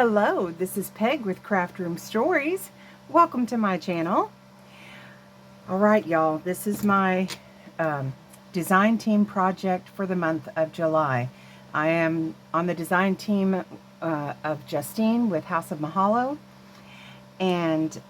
Hello, this is Peg with Craft Room Stories. Welcome to my channel. Alright y'all, this is my design team project for the month of July. I am on the design team of Justine with House of Mahalo, and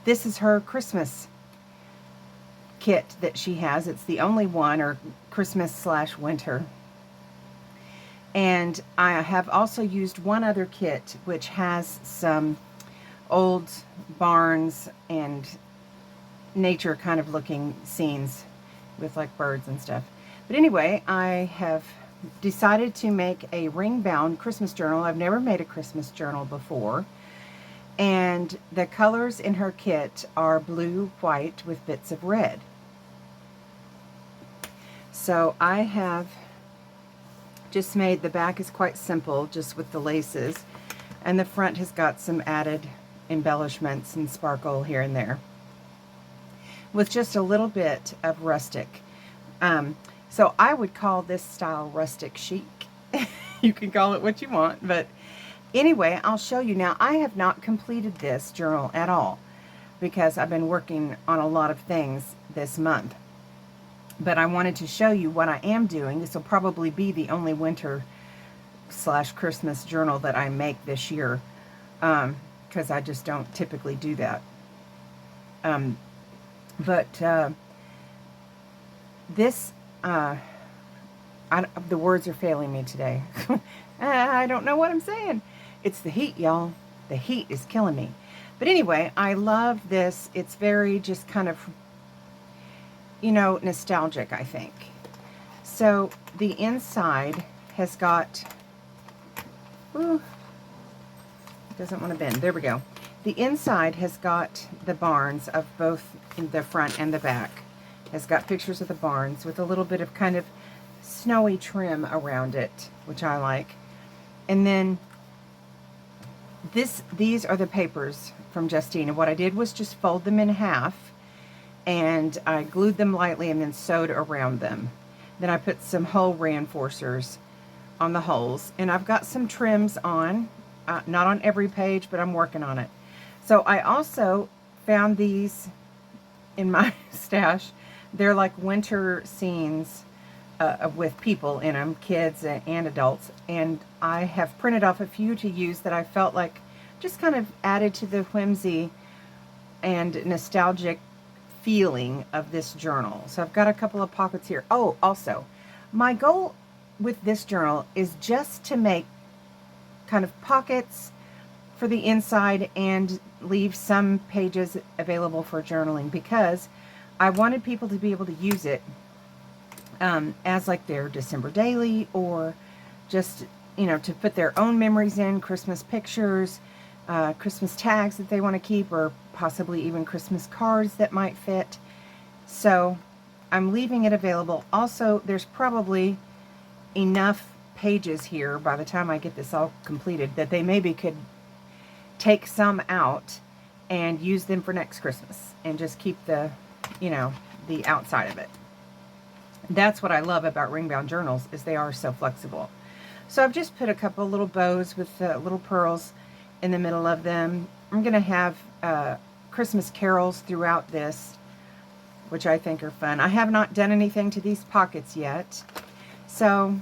this is her Christmas kit that she has. It's the only one, or Christmas/winter. And I have also used one other kit which has some old barns and nature kind of looking scenes with like birds and stuff. But anyway, I have decided to make a ring bound Christmas journal. I've never made a Christmas journal before. And the colors in her kit are blue, white with bits of red. So I have just made, the back is quite simple, just with the laces, and the front has got some added embellishments and sparkle here and there, with just a little bit of rustic. So I would call this style rustic chic. You can call it what you want, but anyway, I'll show you now. I have not completed this journal at all because I've been working on a lot of things this month. But I wanted to show you what I am doing. This will probably be the only winter/Christmas journal that I make this year, because I just don't typically do that. This, the words are failing me today. I don't know what I'm saying. It's the heat, y'all. The heat is killing me. But anyway, I love this. It's very just kind of, you know, nostalgic, I think. So the inside has got, ooh, it doesn't want to bend. There we go. The inside has got the barns of both the front and the back. Has got pictures of the barns with a little bit of kind of snowy trim around it, which I like. And then these are the papers from Justine. And what I did was just fold them in half, and I glued them lightly and then sewed around them. Then I put some hole reinforcers on the holes, and I've got some trims on, not on every page, but I'm working on it. So I also found these in my stash. They're like winter scenes with people in them, kids and adults, and I have printed off a few to use that I felt like just kind of added to the whimsy and nostalgic feeling of this journal. So I've got a couple of pockets here. Oh, also, my goal with this journal is just to make kind of pockets for the inside and leave some pages available for journaling, because I wanted people to be able to use it as like their December daily, or just, you know, to put their own memories in, Christmas pictures, Christmas tags that they want to keep, or possibly even Christmas cards that might fit. So I'm leaving it available. Also, there's probably enough pages here by the time I get this all completed that they maybe could take some out and use them for next Christmas and just keep the, you know, the outside of it. That's what I love about ring-bound journals, is they are so flexible. So I've just put a couple little bows with little pearls in the middle of them. I'm going to have Christmas carols throughout this, which I think are fun. I have not done anything to these pockets yet. So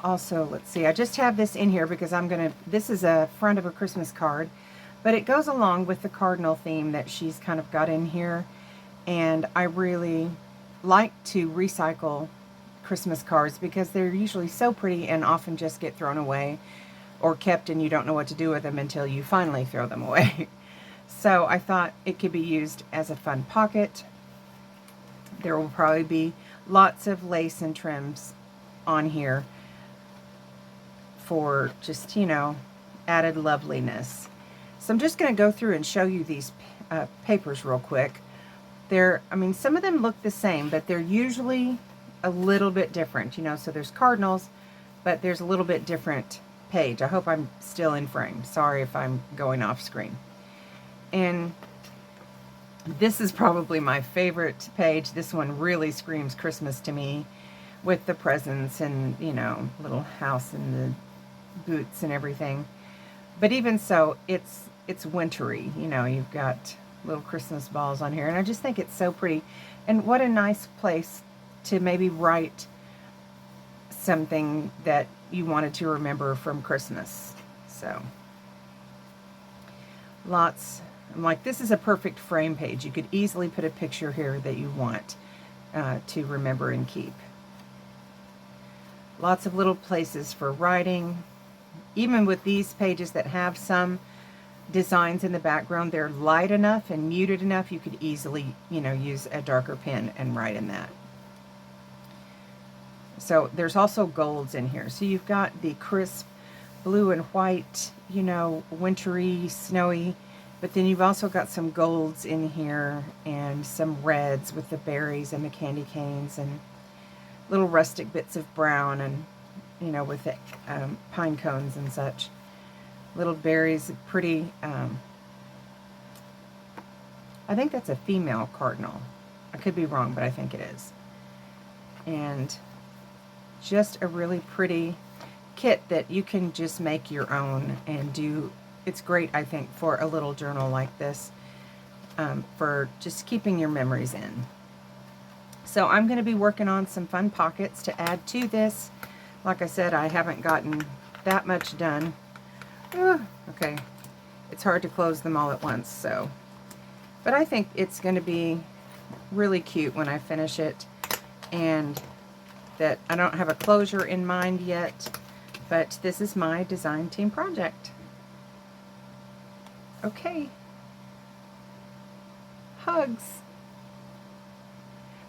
also, let's see, I just have this in here because I'm going to, this is a front of a Christmas card, but it goes along with the cardinal theme that she's kind of got in here. And I really like to recycle Christmas cards because they're usually so pretty and often just get thrown away or kept, and you don't know what to do with them until you finally throw them away. So I thought it could be used as a fun pocket. There will probably be lots of lace and trims on here for just, you know, added loveliness. So I'm just going to go through and show you these papers real quick. They're, I mean, some of them look the same, but they're usually a little bit different, you know. So there's cardinals, but there's a little bit different page. I hope I'm still in frame. Sorry if I'm going off screen. And this is probably my favorite page. This one really screams Christmas to me, with the presents and, you know, little house in the boots and everything. But even so, it's wintry. You know, you've got little Christmas balls on here, and I just think it's so pretty. And what a nice place to maybe write something that you wanted to remember from Christmas. So lots. I'm like, this is a perfect frame page. You could easily put a picture here that you want to remember and keep. Lots of little places for writing. Even with these pages that have some designs in the background, they're light enough and muted enough, you could easily, you know, use a darker pen and write in that. So there's also golds in here. So you've got the crisp blue and white, you know, wintry, snowy, but then you've also got some golds in here and some reds with the berries and the candy canes and little rustic bits of brown and, you know, with the pine cones and such. Little berries, pretty, I think that's a female cardinal. I could be wrong, but I think it is. And just a really pretty kit that you can just make your own and do. It's great, I think, for a little journal like this, for just keeping your memories in. So I'm going to be working on some fun pockets to add to this. Like I said, I haven't gotten that much done. Okay, it's hard to close them all at once, so. But I think it's going to be really cute when I finish it, and that I don't have a closure in mind yet, but this is my design team project. Okay. Hugs.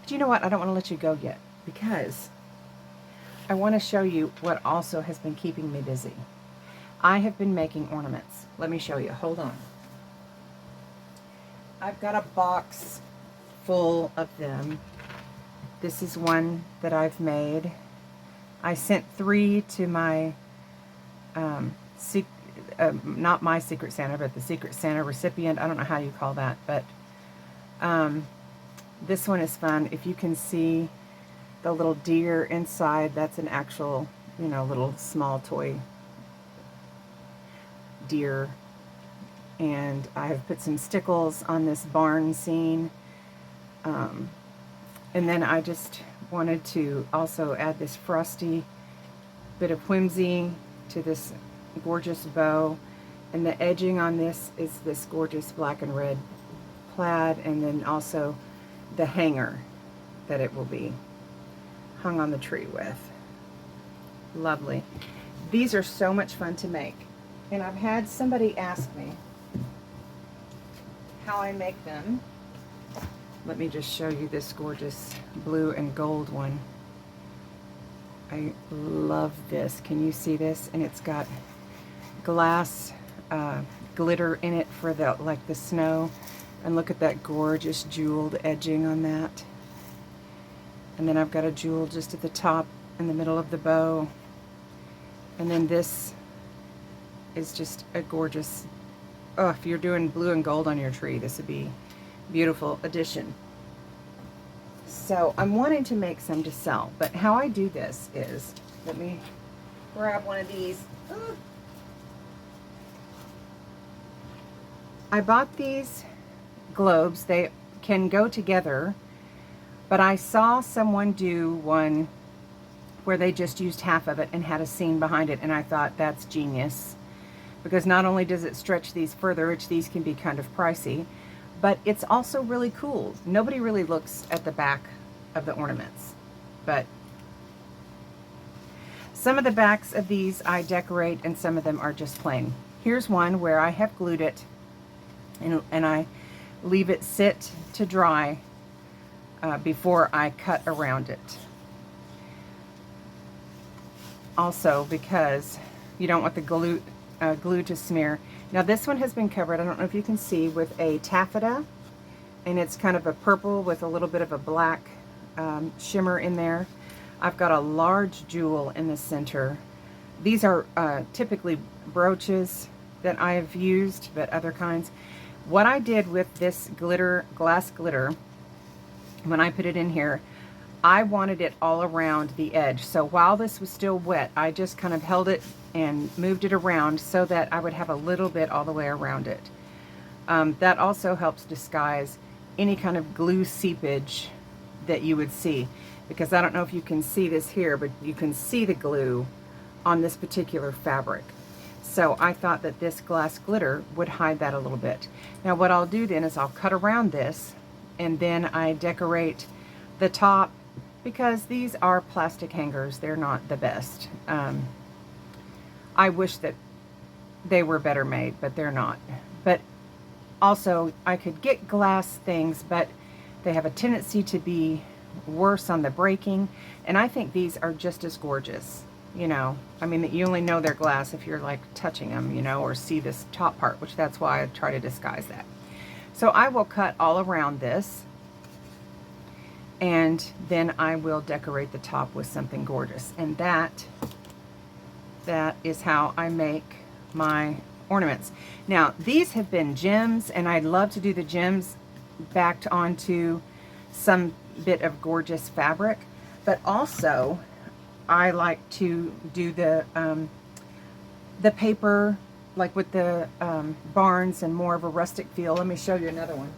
But you know what? I don't want to let you go yet, because I want to show you what also has been keeping me busy. I have been making ornaments. Let me show you. Hold on. I've got a box full of them. This is one that I've made. I sent 3 to my, not my Secret Santa, but the Secret Santa recipient. I don't know how you call that, but this one is fun. If you can see the little deer inside, that's an actual, you know, little small toy deer. And I have put some stickles on this barn scene. And then I just wanted to also add this frosty bit of whimsy to this gorgeous bow. And the edging on this is this gorgeous black and red plaid, and then also the hanger that it will be hung on the tree with. Lovely. These are so much fun to make. And I've had somebody ask me how I make them. Let me just show you this gorgeous blue and gold one. I love this. Can you see this? And it's got glass glitter in it for the, like the snow. And look at that gorgeous jeweled edging on that. And then I've got a jewel just at the top in the middle of the bow. And then this is just a gorgeous, oh, if you're doing blue and gold on your tree, this would be a beautiful addition. So I'm wanting to make some to sell, but how I do this is, let me grab one of these. I bought these globes. They can go together, but I saw someone do one where they just used half of it and had a scene behind it, and I thought that's genius, because not only does it stretch these further, which these can be kind of pricey, but it's also really cool. Nobody really looks at the back of the ornaments, but some of the backs of these I decorate and some of them are just plain. Here's one where I have glued it and I leave it sit to dry before I cut around it. Also, because you don't want the glue to smear. Now this one has been covered, I don't know if you can see, with a taffeta, and it's kind of a purple with a little bit of a black shimmer in there. I've got a large jewel in the center. These are typically brooches that I have used, but other kinds. What I did with this glitter, glass glitter, when I put it in here, I wanted it all around the edge. So while this was still wet, I just kind of held it and moved it around so that I would have a little bit all the way around it. That also helps disguise any kind of glue seepage that you would see, because I don't know if you can see this here, but you can see the glue on this particular fabric. So I thought that this glass glitter would hide that a little bit. Now what I'll do then is I'll cut around this, and then I decorate the top, because these are plastic hangers. They're not the best. I wish that they were better made, but they're not. But also, I could get glass things, but they have a tendency to be worse on the breaking, and I think these are just as gorgeous. You know, I mean, you only know they're glass if you're like touching them, you know, or see this top part, which that's why I try to disguise that. So I will cut all around this, and then I will decorate the top with something gorgeous. And that is how I make my ornaments. Now, these have been gems, and I'd love to do the gems backed onto some bit of gorgeous fabric, but also I like to do the paper, like with the barns, and more of a rustic feel. Let me show you another one.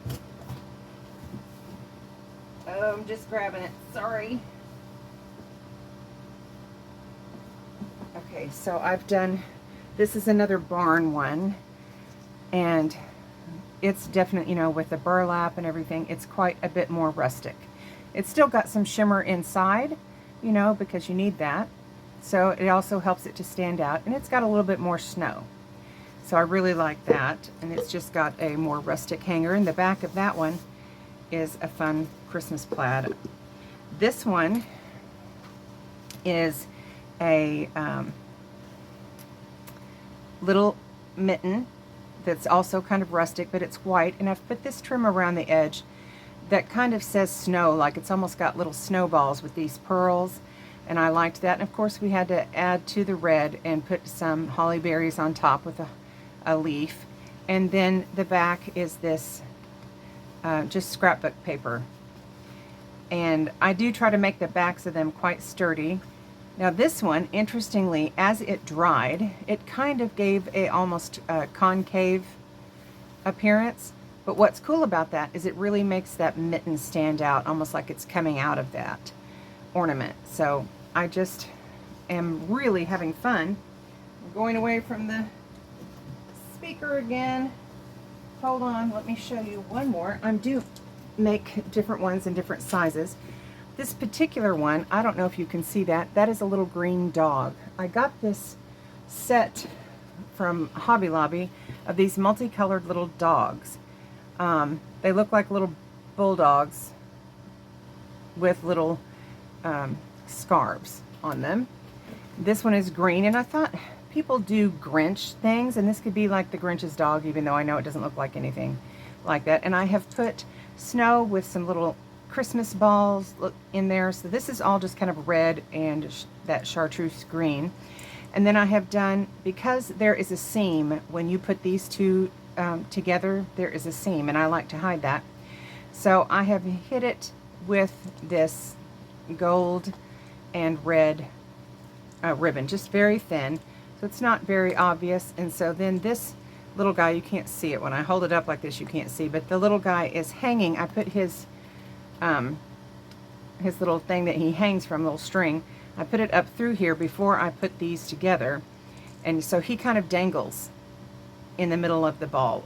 Oh, I'm just grabbing it, sorry. Okay, so I've done, this is another barn one, and it's definitely, you know, with the burlap and everything, it's quite a bit more rustic. It's still got some shimmer inside, you know, because you need that. So it also helps it to stand out, and it's got a little bit more snow. So I really like that, and it's just got a more rustic hanger. And the back of that one is a fun Christmas plaid. This one is a little mitten that's also kind of rustic, but it's white, and I've put this trim around the edge that kind of says snow, like it's almost got little snowballs with these pearls, and I liked that. And of course we had to add to the red and put some holly berries on top with a leaf. And then the back is this just scrapbook paper, and I do try to make the backs of them quite sturdy. Now this one, interestingly, as it dried, it kind of gave a almost concave appearance. But what's cool about that is it really makes that mitten stand out, almost like it's coming out of that ornament. So I just am really having fun. I'm going away from the speaker again. Hold on, let me show you one more. I do make different ones in different sizes. This particular one, I don't know if you can see that. That is a little green dog. I got this set from Hobby Lobby of these multicolored little dogs. They look like little bulldogs with little scarves on them. This one is green, and I thought people do Grinch things, and this could be like the Grinch's dog, even though I know it doesn't look like anything like that. And I have put snow with some little Christmas balls in there. So this is all just kind of red and that chartreuse green. And then I have done, because there is a seam when you put these two together, there is a seam, and I like to hide that. So I have hit it with this gold and red ribbon, just very thin, so it's not very obvious. And so then this little guy, you can't see it when I hold it up like this, you can't see, but the little guy is hanging. I put his little thing that he hangs from, little string, I put it up through here before I put these together, and so he kind of dangles in the middle of the ball.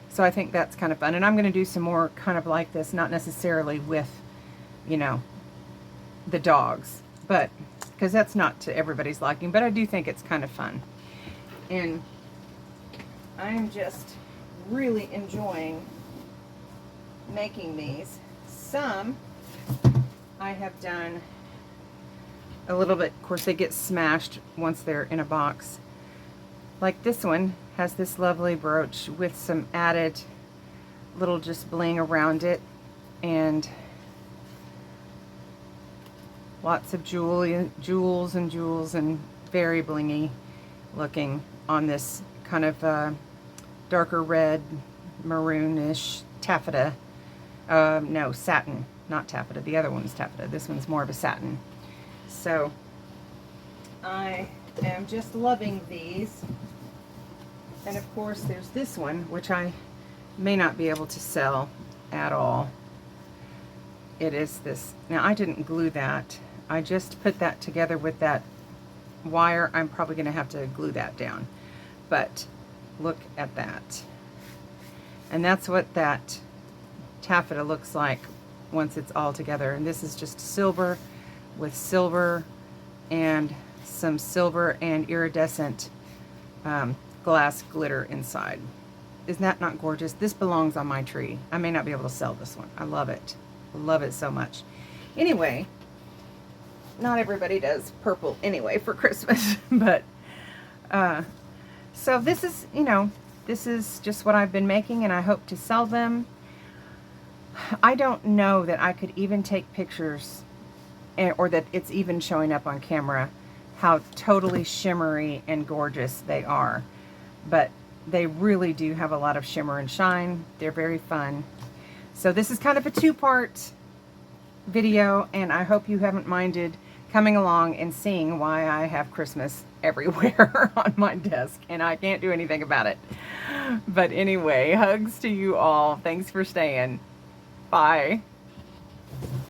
So I think that's kind of fun, and I'm going to do some more kind of like this, not necessarily with, you know, the dogs, but because that's not to everybody's liking, but I do think it's kind of fun. And I'm just really enjoying making these. Some I have done a little bit, of course they get smashed once they're in a box. Like this one has this lovely brooch with some added little just bling around it, and lots of jewels and very blingy looking on this kind of darker red, maroonish taffeta. No, satin, not taffeta. The other one's taffeta. This one's more of a satin. So I am just loving these. And of course there's this one, which I may not be able to sell at all. It is this. Now I didn't glue that. I just put that together with that wire. I'm probably going to have to glue that down. But look at that. And that's what that taffeta looks like once it's all together. And this is just silver with silver and some silver and iridescent glass glitter inside. Isn't that not gorgeous? This belongs on my tree. I may not be able to sell this one. I love it. I love it so much. Anyway, not everybody does purple anyway for Christmas, but so this is, you know, this is just what I've been making, and I hope to sell them. I don't know that I could even take pictures, or that it's even showing up on camera, how totally shimmery and gorgeous they are. But they really do have a lot of shimmer and shine. They're very fun. So this is kind of a two-part video, and I hope you haven't minded coming along and seeing why I have Christmas everywhere on my desk, and I can't do anything about it. But anyway, hugs to you all. Thanks for staying. Bye.